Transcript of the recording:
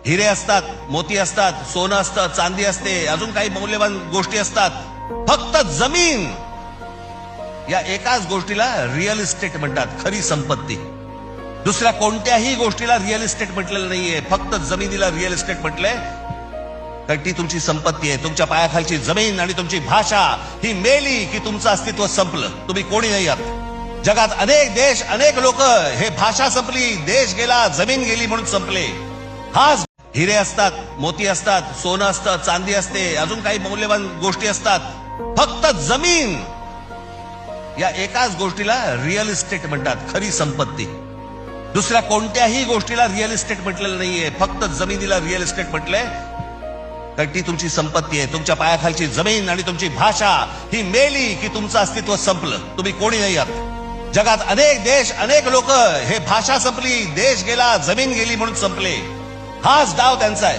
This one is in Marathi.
हिरे असतात, मोती असतात, सोनं असतं, चांदी असते, अजून काही मौल्यवान गोष्टी असतात. फक्त जमीन या एकाच गोष्टीला रिअल इस्टेट म्हणतात, खरी संपत्ती. दुसऱ्या कोणत्याही गोष्टीला रिअल इस्टेट म्हटलेलं नाहीये, फक्त जमिनीला रिअल इस्टेट म्हटलंय. कारण ती तुमची संपत्ती आहे. तुमच्या पायाखालची जमीन आणि तुमची भाषा ही मेली की तुमचं अस्तित्व संपलं. तुम्ही कोणी नाही आहात. जगात अनेक देश, अनेक लोक हे भाषा संपली, देश गेला, जमीन गेली म्हणून संपले. हाच हिरे असतात, मोती असतात, सोनं असतं, चांदी असते, अजून काही मौल्यवान गोष्टी असतात. फक्त जमीन या एकाच गोष्टीला रिअल इस्टेट म्हणतात, खरी संपत्ती. दुसऱ्या कोणत्याही गोष्टीला रिअल इस्टेट म्हटलेलं नाहीये, फक्त जमिनीला रिअल इस्टेट म्हटलंय. कारण ती तुमची संपत्ती आहे. तुमच्या पायाखालची जमीन आणि तुमची भाषा ही मेली की तुमचं अस्तित्व संपलं. तुम्ही कोणी नाही आहात. जगात अनेक देश, अनेक लोक हे भाषा संपली, देश गेला, जमीन गेली म्हणून संपले. हाच डाव त्यांचा आहे.